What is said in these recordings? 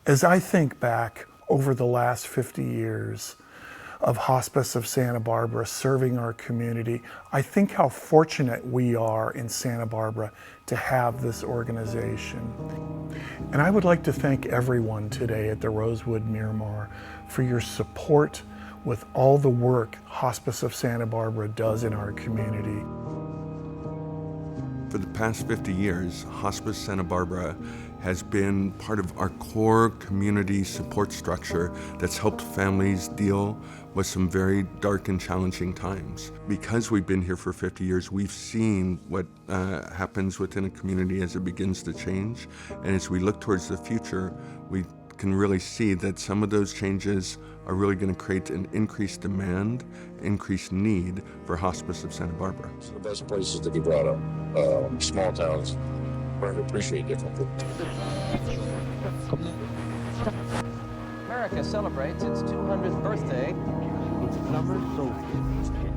As I think back over the last 50 years of Hospice of Santa Barbara serving our community, I think how fortunate we are in Santa Barbara to have this organization. And I would like to thank everyone today at the Rosewood Miramar for your support with all the work Hospice of Santa Barbara does in our community. For the past 50 years, Hospice Santa Barbara has been part of our core community support structure that's helped families deal with some very dark and challenging times. Because we've been here for 50 years, we've seen what happens within a community as it begins to change. And as we look towards the future, we can really see that some of those changes are really going to create an increased demand, increased need for Hospice of Santa Barbara. It's the best places to be brought up. Small towns learn to appreciate different things. America celebrates its 200th birthday.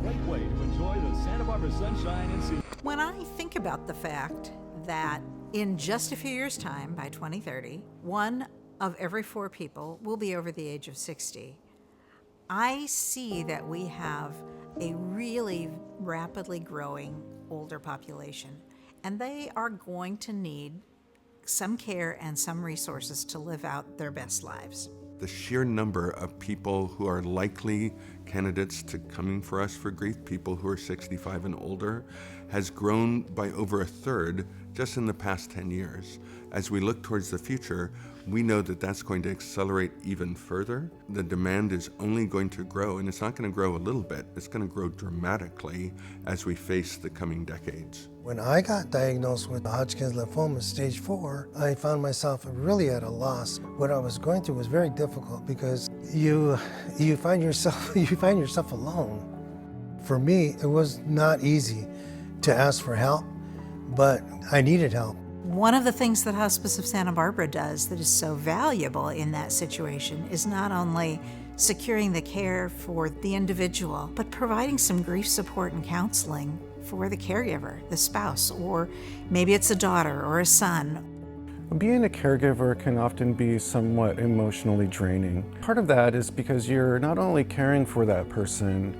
Great way to enjoy the Santa Barbara sunshine and sea. When I think about the fact that in just a few years' time, by 2030, 1 of every 4 people will be over the age of 60, I see that we have a really rapidly growing older population, and they are going to need some care and some resources to live out their best lives. The sheer number of people who are likely candidates to coming for us for grief, people who are 65 and older, has grown by over 1/3 just in the past 10 years. As we look towards the future, we know that that's going to accelerate even further. The demand is only going to grow, and it's not going to grow a little bit, it's going to grow dramatically as we face the coming decades. When I got diagnosed with Hodgkin's lymphoma stage 4, I found myself really at a loss. What I was going through was very difficult because you find yourself alone. For me, it was not easy to ask for help, but I needed help. One of the things that Hospice of Santa Barbara does that is so valuable in that situation is not only securing the care for the individual, but providing some grief support and counseling for the caregiver, the spouse, or maybe it's a daughter or a son. Being a caregiver can often be somewhat emotionally draining. Part of that is because you're not only caring for that person,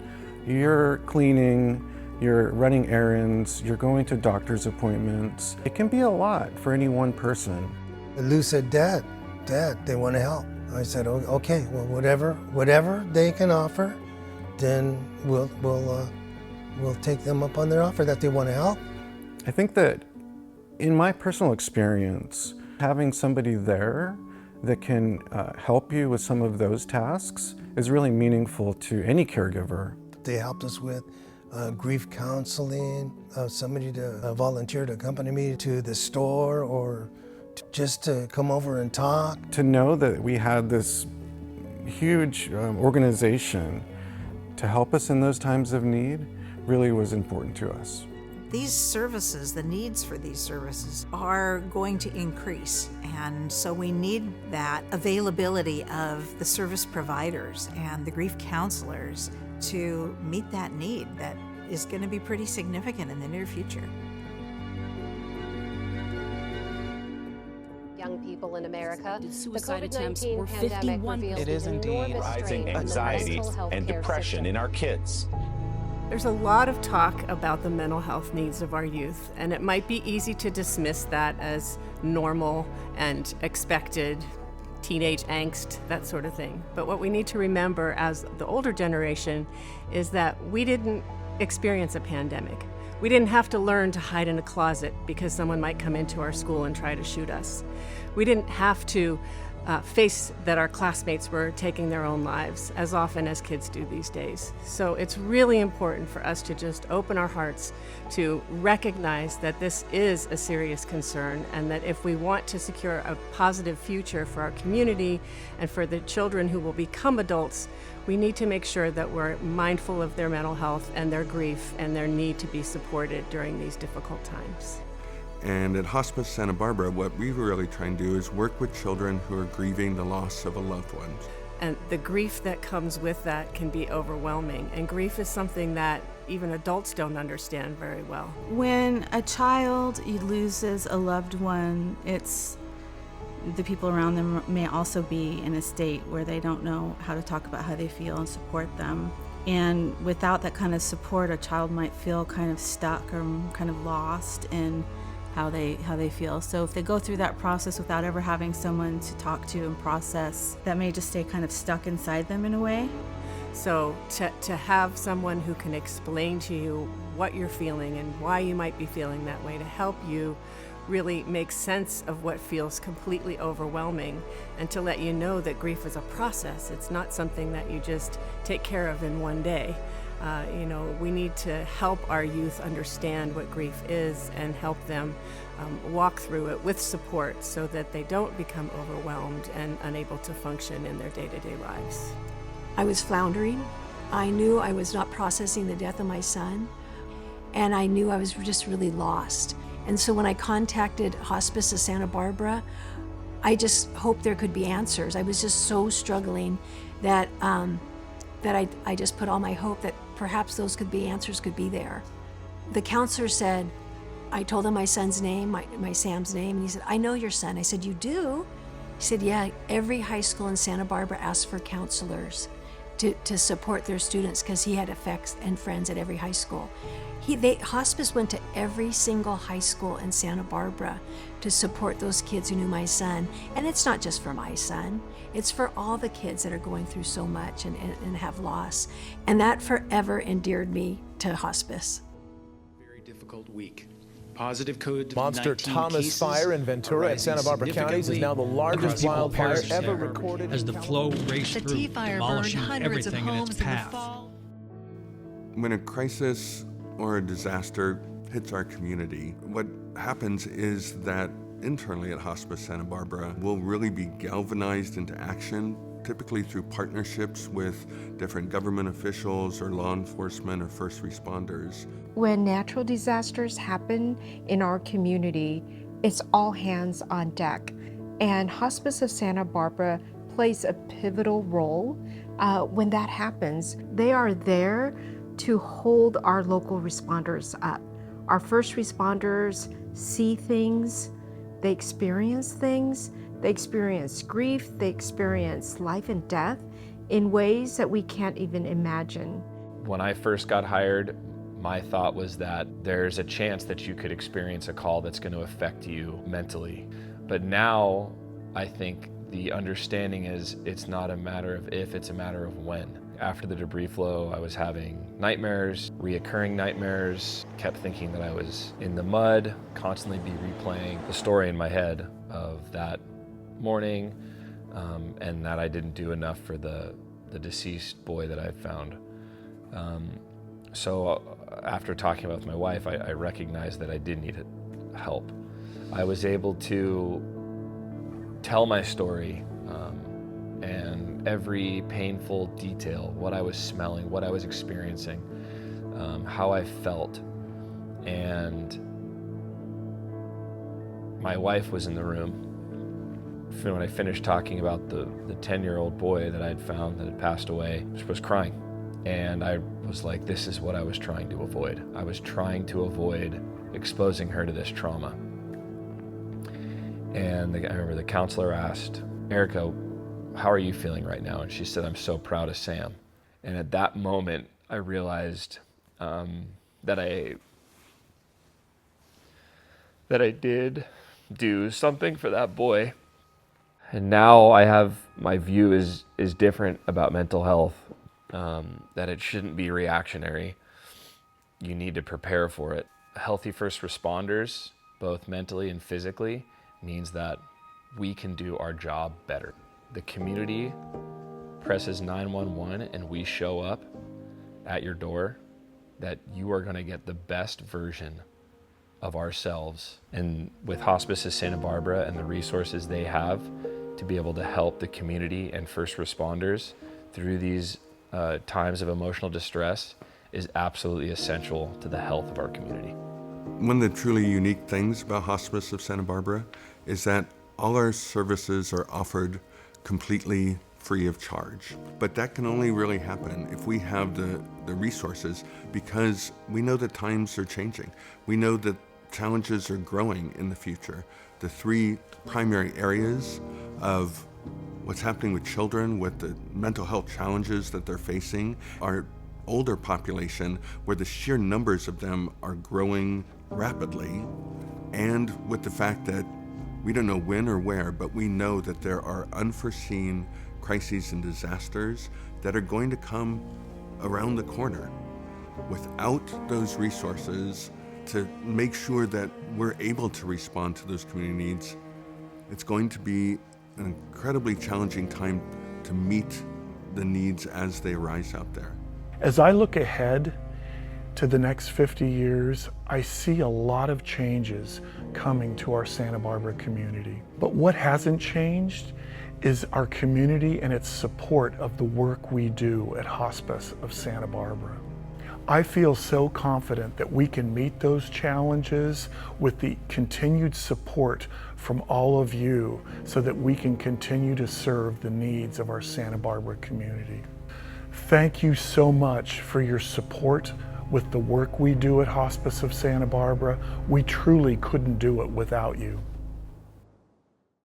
you're cleaning, you're running errands, you're going to doctor's appointments. It can be a lot for any one person. Lou said, Dad, they want to help. I said, okay, well, whatever they can offer, then we'll take them up on their offer that they want to help. I think that in my personal experience, having somebody there that can help you with some of those tasks is really meaningful to any caregiver. They helped us with grief counseling, somebody to volunteer to accompany me to the store or just to come over and talk. To know that we had this huge organization to help us in those times of need really was important to us. These services, the needs for these services are going to increase, and so we need that availability of the service providers and the grief counselors to meet that need that is going to be pretty significant in the near future. Young people in America, suicide the attempts COVID-19 were pandemic 51%. reveals It is an indeed enormous rising strain on the anxiety mental health and care depression system. in our kids. There's a lot of talk about the mental health needs of our youth, and it might be easy to dismiss that as normal and expected, teenage angst, that sort of thing. But what we need to remember as the older generation is that we didn't experience a pandemic. We didn't have to learn to hide in a closet because someone might come into our school and try to shoot us. We didn't have to face that our classmates were taking their own lives as often as kids do these days. So it's really important for us to just open our hearts to recognize that this is a serious concern, and that if we want to secure a positive future for our community and for the children who will become adults, we need to make sure that we're mindful of their mental health and their grief and their need to be supported during these difficult times. And at Hospice Santa Barbara, what we really try and do is work with children who are grieving the loss of a loved one. And the grief that comes with that can be overwhelming. And grief is something that even adults don't understand very well. When a child loses a loved one, it's the people around them may also be in a state where they don't know how to talk about how they feel and support them. And without that kind of support, a child might feel kind of stuck or kind of lost in how they feel. So if they go through that process without ever having someone to talk to and process, that may just stay kind of stuck inside them in a way. So to have someone who can explain to you what you're feeling and why you might be feeling that way, to help you really make sense of what feels completely overwhelming, and to let you know that grief is a process. It's not something that you just take care of in one day. We need to help our youth understand what grief is and help them walk through it with support so that they don't become overwhelmed and unable to function in their day-to-day lives. I was floundering. I knew I was not processing the death of my son, and I knew I was just really lost. And so when I contacted Hospice of Santa Barbara, I just hoped there could be answers. I was just so struggling that I just put all my hope that perhaps those answers could be there. The counselor said, I told him my son's name, my Sam's name, and he said, I know your son. I said, you do? He said, yeah, every high school in Santa Barbara asks for counselors to support their students because he had effects and friends at every high school. Hospice went to every single high school in Santa Barbara to support those kids who knew my son. And it's not just for my son, it's for all the kids that are going through so much and have loss. And that forever endeared me to hospice. Very difficult week. Positive COVID-19 Monster Thomas fire in Ventura and Santa Barbara counties is now the largest wildfire ever recorded. As the flow raced the through, T fire burned demolishing hundreds of everything in homes its in the path. fall. When a crisis or a disaster hits our community, what happens is that internally at Hospice Santa Barbara, we'll really be galvanized into action, typically through partnerships with different government officials or law enforcement or first responders. When natural disasters happen in our community, it's all hands on deck. And Hospice of Santa Barbara plays a pivotal role when that happens. They are there to hold our local responders up. Our first responders see things, they experience things, they experience grief, they experience life and death in ways that we can't even imagine. When I first got hired, my thought was that there's a chance that you could experience a call that's going to affect you mentally. But now I think the understanding is it's not a matter of if, it's a matter of when. After the debris flow, I was having nightmares, reoccurring nightmares, kept thinking that I was in the mud, constantly be replaying the story in my head of that morning, and that I didn't do enough for the deceased boy that I found. So after talking about it with my wife, I recognized that I did need help. I was able to tell my story and every painful detail, what I was smelling, what I was experiencing, how I felt. And my wife was in the room. When I finished talking about the 10-year-old boy that I had found that had passed away, she was crying. And I was like, this is what I was trying to avoid. I was trying to avoid exposing her to this trauma. And I remember the counselor asked, Erica, how are you feeling right now? And she said, I'm so proud of Sam. And at that moment, I realized that I did do something for that boy. And now I have, my view is different about mental health, that it shouldn't be reactionary. You need to prepare for it. Healthy first responders, both mentally and physically, means that we can do our job better. The community presses 911 and we show up at your door, that you are going to get the best version of ourselves. And with Hospice of Santa Barbara and the resources they have to be able to help the community and first responders through these times of emotional distress is absolutely essential to the health of our community. One of the truly unique things about Hospice of Santa Barbara is that all our services are offered completely free of charge. But that can only really happen if we have the resources, because we know that times are changing. We know that challenges are growing in the future. the three primary areas of what's happening with children, with the mental health challenges that they're facing, our older population, where the sheer numbers of them are growing rapidly, and with the fact that we don't know when or where, but we know that there are unforeseen crises and disasters that are going to come around the corner. Without those resources to make sure that we're able to respond to those community needs, it's going to be an incredibly challenging time to meet the needs as they arise out there. As I look ahead to the next 50 years, I see a lot of changes coming to our Santa Barbara community. But what hasn't changed is our community and its support of the work we do at Hospice of Santa Barbara. I feel so confident that we can meet those challenges with the continued support from all of you so that we can continue to serve the needs of our Santa Barbara community. Thank you so much for your support with the work we do at Hospice of Santa Barbara. We truly couldn't do it without you.